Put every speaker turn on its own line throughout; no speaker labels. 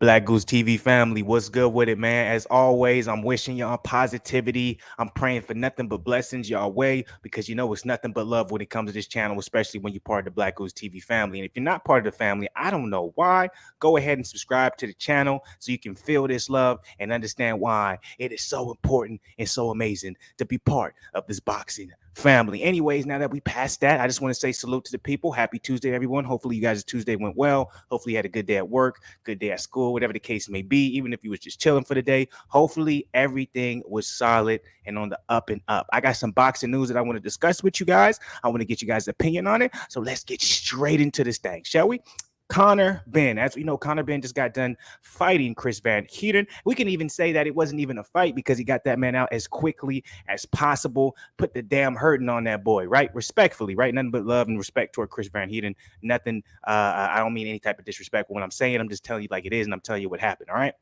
Black Goose TV family, what's good with it, man? As always, I'm wishing y'all positivity. I'm praying for nothing but blessings y'all way because you know it's nothing but love when it comes to this channel, especially when you're part of the Black Goose TV family. And if you're not part of the family, I don't know why. Go ahead and subscribe to the channel so you can feel this love and understand why it is so important and so amazing to be part of this boxing family. Anyways, now that we passed that, I just want to say salute to the people. Happy Tuesday, everyone. Hopefully you guys' Tuesday went well. Hopefully you had a good day at work, good day at school, whatever the case may be. Even if you was just chilling for the day, hopefully everything was solid and on the up and up. I got some boxing news that I want to discuss with you guys. I want to get you guys' opinion on it. So let's get straight into this thing, shall we? Conor Benn. As we know, Conor Benn just got done fighting Chris Van Heerden. We can even say that it wasn't even a fight because he got that man out as quickly as possible. Put the damn hurting on that boy, right? Respectfully, right? Nothing but love and respect toward Chris Van Heerden. Nothing. I don't mean any type of disrespect when I'm saying. I'm just telling you like it is, and I'm telling you what happened. All right.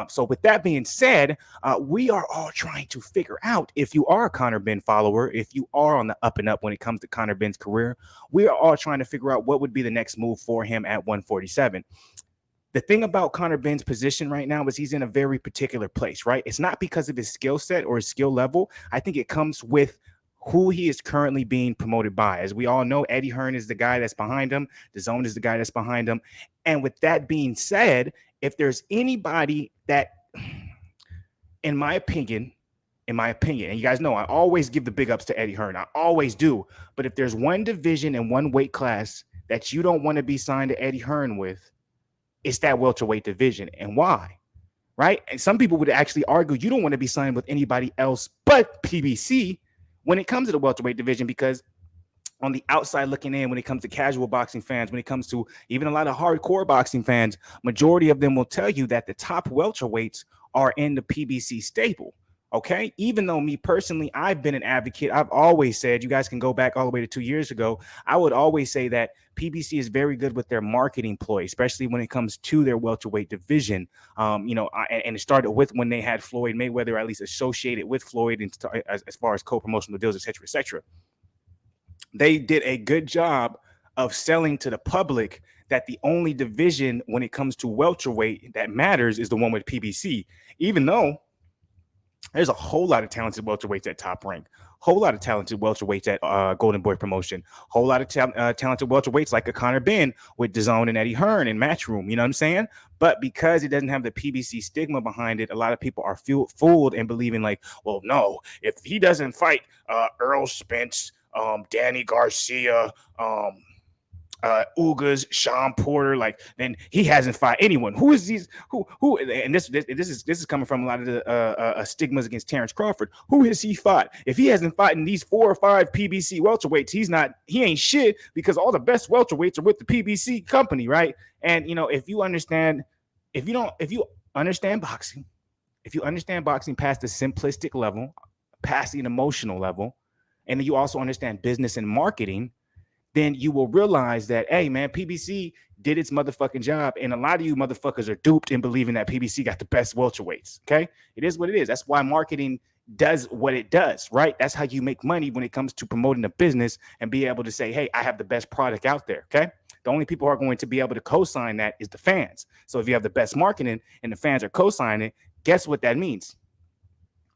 So with that being said, we are all trying to figure out if you are a Conor Benn follower, if you are on the up and up when it comes to Conor Benn's career, we are all trying to figure out what would be the next move for him at 147. The thing about Conor Benn's position right now is he's in a very particular place, right? It's not because of his skill set or his skill level. I think it comes with who he is currently being promoted by. As we all know, Eddie Hearn is the guy that's behind him. DAZN is the guy that's behind him. And with that being said, if there's anybody that, in my opinion, and you guys know I always give the big ups to Eddie Hearn. I always do. But if there's one division and one weight class that you don't want to be signed to Eddie Hearn with, it's that welterweight division. And why? Right? And some people would actually argue you don't want to be signed with anybody else but PBC when it comes to the welterweight division, because on the outside looking in, when it comes to casual boxing fans, when it comes to even a lot of hardcore boxing fans, majority of them will tell you that the top welterweights are in the PBC stable. Okay. Even though me personally, I've been an advocate. I've always said, you guys can go back all the way to 2 years ago. I would always say that PBC is very good with their marketing ploy, especially when it comes to their welterweight division. And it started with when they had Floyd Mayweather, at least associated with Floyd, as far as co-promotional deals, et cetera, et cetera. They did a good job of selling to the public that the only division when it comes to welterweight that matters is the one with PBC, even though there's a whole lot of talented welterweights at Top Rank, whole lot of talented welterweights at Golden Boy Promotion, whole lot of talented welterweights like a Conor Benn with DAZN and Eddie Hearn and Matchroom, you know what I'm saying? But because it doesn't have the PBC stigma behind it, a lot of people are fooled and believing like, well, no, if he doesn't fight Earl Spence, Danny Garcia, Ugas, Sean Porter, like then he hasn't fought anyone. Who is these? Who? And this is coming from a lot of the stigmas against Terrence Crawford. Who has he fought? If he hasn't fought in these 4 or 5 PBC welterweights, he ain't shit, because all the best welterweights are with the PBC company, right? And if you understand boxing, if you understand boxing past the simplistic level, past the emotional level, and then you also understand business and marketing, then you will realize that, hey, man, PBC did its motherfucking job. And a lot of you motherfuckers are duped in believing that PBC got the best welterweights, okay? It is what it is. That's why marketing does what it does, right? That's how you make money when it comes to promoting a business and be able to say, hey, I have the best product out there, okay? The only people who are going to be able to co-sign that is the fans. So if you have the best marketing and the fans are co-signing, guess what that means?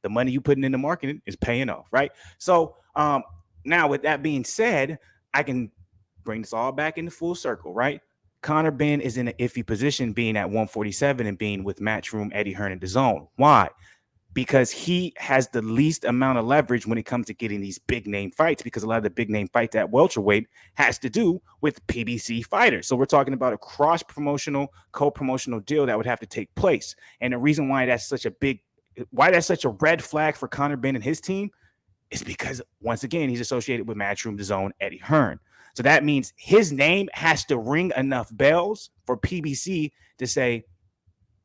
The money you putting into marketing is paying off, right? So now with that being said, I can bring this all back into full circle, right? Conor Benn is in an iffy position being at 147 and being with Matchroom, Eddie Hearn, and DAZN. Why? Because he has the least amount of leverage when it comes to getting these big name fights, because a lot of the big name fights at welterweight has to do with PBC fighters. So we're talking about a cross-promotional, co-promotional deal that would have to take place. And the reason why that's such a red flag for Conor Benn and his team is because, once again, he's associated with Matchroom, DAZN, Eddie Hearn. So that means his name has to ring enough bells for PBC to say,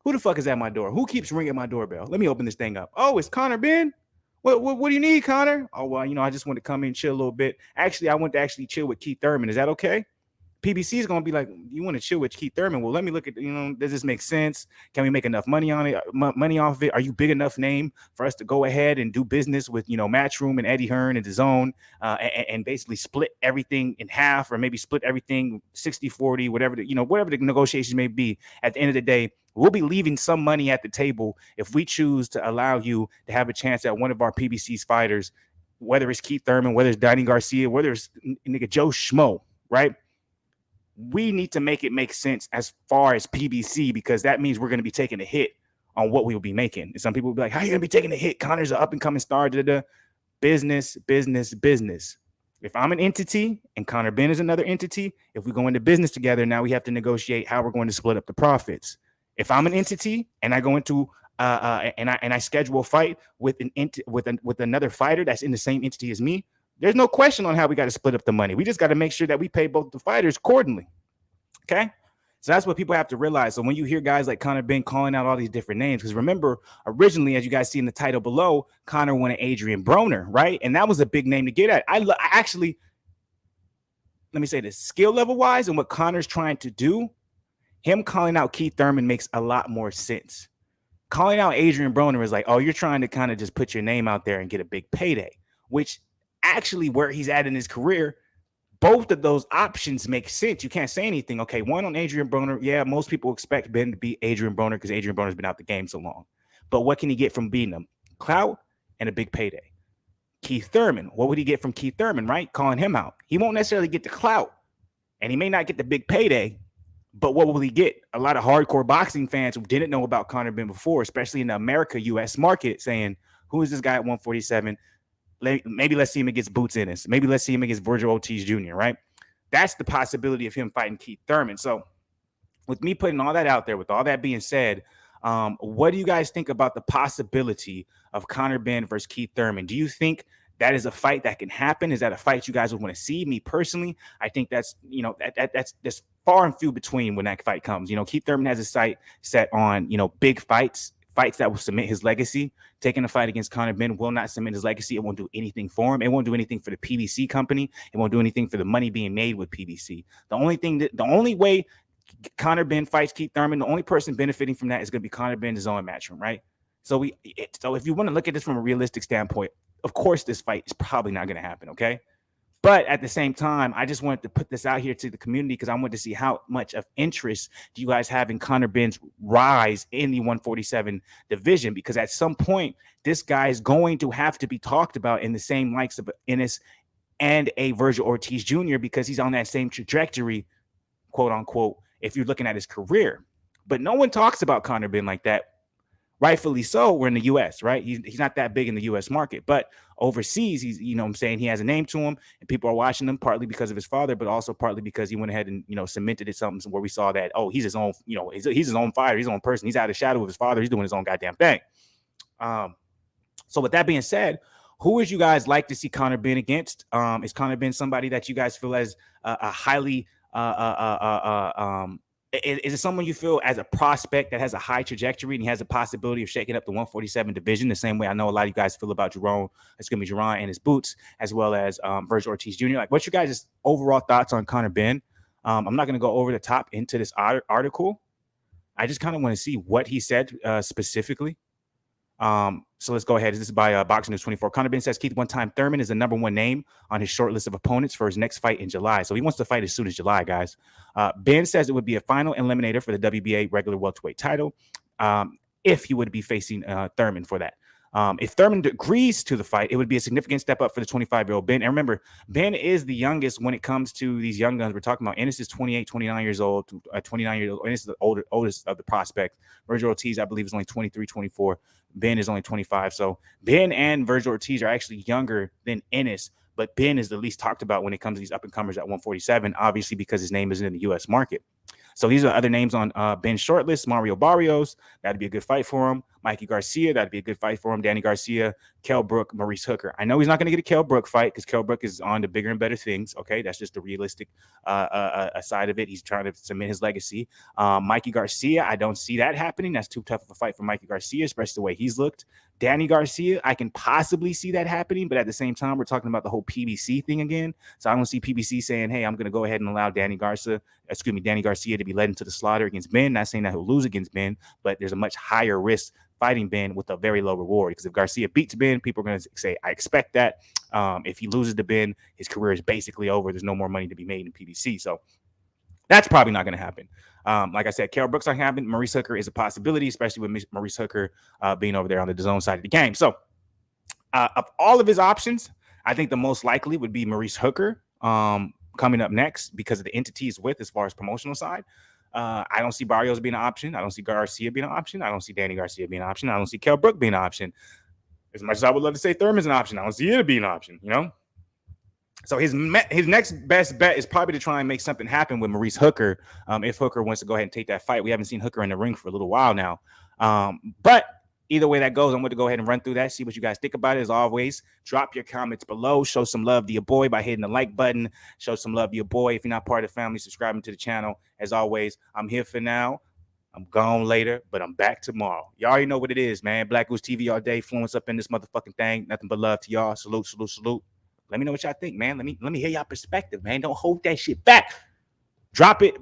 who the fuck is at my door? Who keeps ringing my doorbell? Let me open this thing up. Oh, it's Conor Benn? What do you need, Conor? Oh, well, I just want to come in and chill a little bit. Actually, I want to chill with Keith Thurman. Is that okay? PBC is going to be like, you want to chill with Keith Thurman? Well, let me look at, does this make sense? Can we make enough money on it? Money off of it? Are you big enough name for us to go ahead and do business with, Matchroom and Eddie Hearn and DAZN, and basically split everything in half, or maybe split everything 60-40, whatever the negotiations may be. At the end of the day, we'll be leaving some money at the table if we choose to allow you to have a chance at one of our PBC's fighters, whether it's Keith Thurman, whether it's Danny Garcia, whether it's nigga Joe Schmo, right? We need to make it make sense as far as PBC, because that means we're going to be taking a hit on what we will be making. And some people will be like, how are you going to be taking a hit? Conor's an up-and-coming star. Business. If I'm an entity and Conor Benn is another entity, if we go into business together, now we have to negotiate how we're going to split up the profits. If I'm an entity and I go into and I schedule a fight with another fighter that's in the same entity as me, there's no question on how we got to split up the money. We just got to make sure that we pay both the fighters accordingly. Okay? So that's what people have to realize. So when you hear guys like Conor Benn calling out all these different names, because remember, originally, as you guys see in the title below, Conor wanted Adrien Broner, right? And that was a big name to get at. I actually, let me say this, skill level wise and what Conor's trying to do, him calling out Keith Thurman makes a lot more sense. Calling out Adrien Broner is like, oh, you're trying to kind of just put your name out there and get a big payday, which actually where he's at in his career, both of those options make sense. You can't say anything. Okay, one on Adrien Broner. Yeah, most people expect Ben to beat Adrien Broner because Adrien Broner's been out the game so long. But what can he get from beating him? Clout and a big payday. Keith Thurman, what would he get from Keith Thurman, right? Calling him out. He won't necessarily get the clout, and he may not get the big payday, but what will he get? A lot of hardcore boxing fans who didn't know about Conor Benn before, especially in the America, U.S. market, saying, who is this guy at 147? Maybe let's see him against Boots Ennis. Maybe let's see him against Virgil Ortiz Jr., right? That's the possibility of him fighting Keith Thurman. So with me putting all that out there, with all that being said, what do you guys think about the possibility of Conor Benn versus Keith Thurman? Do you think that is a fight that can happen? Is that a fight you guys would want to see? Me personally, I think that's, that's far and few between when that fight comes. Keith Thurman has a sight set on, big fights that will cement his legacy. Taking a fight against Conor Benn will not cement his legacy. It won't do anything for him. It won't do anything for the PBC company. It won't do anything for the money being made with PBC. The only way Conor Benn fights Keith Thurman, the only person benefiting from that is going to be Conor Benn, his own Matchroom, right? So if you want to look at this from a realistic standpoint, of course this fight is probably not going to happen, okay? But at the same time, I just wanted to put this out here to the community because I wanted to see how much of interest do you guys have in Conor Benn's rise in the 147 division, because at some point, this guy is going to have to be talked about in the same likes of Ennis and a Virgil Ortiz Jr. because he's on that same trajectory, quote unquote, if you're looking at his career. But no one talks about Conor Benn like that. Rightfully so. We're in the U.S., right? He's not that big in the U.S. market, but overseas, he's, what I'm saying, he has a name to him, and people are watching him partly because of his father, but also partly because he went ahead and, cemented it something where we saw that, oh, he's his own, he's his own fighter, he's his own person. He's out of the shadow of his father. He's doing his own goddamn thing. So with that being said, who would you guys like to see Conor Benn against? Is Conor Benn somebody that you guys feel as a highly is it someone you feel as a prospect that has a high trajectory and he has a possibility of shaking up the 147 division the same way I know a lot of you guys feel about Jerome? It's going to be Jerron and his Boots, as well as Virgil Ortiz Jr. Like, what's your guys' overall thoughts on Conor Benn? I'm not going to go over the top into this article. I just kind of want to see what he said specifically. So let's go ahead. This is by Boxing News 24. Conor Benn says Keith one-time Thurman is the number one name on his short list of opponents for his next fight in July. So he wants to fight as soon as July, guys. Benn says it would be a final eliminator for the WBA regular welterweight title if he would be facing Thurman for that. If Thurman agrees to the fight, it would be a significant step up for the 25-year-old Benn. And remember, Benn is the youngest when it comes to these young guns we're talking about. Ennis is 28, 29 years old, 29 years old. Ennis is the oldest of the prospect. Virgil Ortiz, I believe, is only 23, 24. Benn is only 25. So Benn and Virgil Ortiz are actually younger than Ennis, but Benn is the least talked about when it comes to these up-and-comers at 147, obviously because his name isn't in the U.S. market. So these are other names on Benn's shortlist. Mario Barrios, that'd be a good fight for him. Mikey Garcia, that'd be a good fight for him. Danny Garcia, Kell Brook, Maurice Hooker. I know he's not going to get a Kell Brook fight because Kell Brook is on to bigger and better things. Okay, that's just the realistic side of it. He's trying to cement his legacy. Mikey Garcia, I don't see that happening. That's too tough of a fight for Mikey Garcia, especially the way he's looked. Danny Garcia, I can possibly see that happening, but at the same time, we're talking about the whole PBC thing again. So I don't see PBC saying, hey, I'm going to go ahead and allow Danny Garcia to be led into the slaughter against Ben. Not saying that he'll lose against Ben, but there's a much higher risk fighting Ben with a very low reward. Because if Garcia beats Ben, people are going to say, I expect that. If he loses to Ben, his career is basically over. There's no more money to be made in PBC. So that's probably not going to happen. Like I said, Kell Brook's not going to happen. Maurice Hooker is a possibility, especially with Maurice Hooker being over there on the DAZN side of the game. So of all of his options, I think the most likely would be Maurice Hooker coming up next because of the entity he's with as far as promotional side. I don't see Barrios being an option. I don't see Garcia being an option. I don't see Danny Garcia being an option. I don't see Kell Brook being an option. As much as I would love to say Thurman's an option, I don't see it being an option, you know? So his next best bet is probably to try and make something happen with Maurice Hooker. If Hooker wants to go ahead and take that fight. We haven't seen Hooker in the ring for a little while now. But either way that goes, I'm going to go ahead and run through that, see what you guys think about it. As always, drop your comments below. Show some love to your boy by hitting the like button. Show some love to your boy. If you're not part of the family, subscribing to the channel. As always, I'm here for now. I'm gone later, but I'm back tomorrow. Y'all already know what it is, man. BlakGooseTV all day, fluence up in this motherfucking thing. Nothing but love to y'all. Salute, salute, salute. Let me know what y'all think, man. Let me hear y'all perspective, man. Don't hold that shit back. Drop it.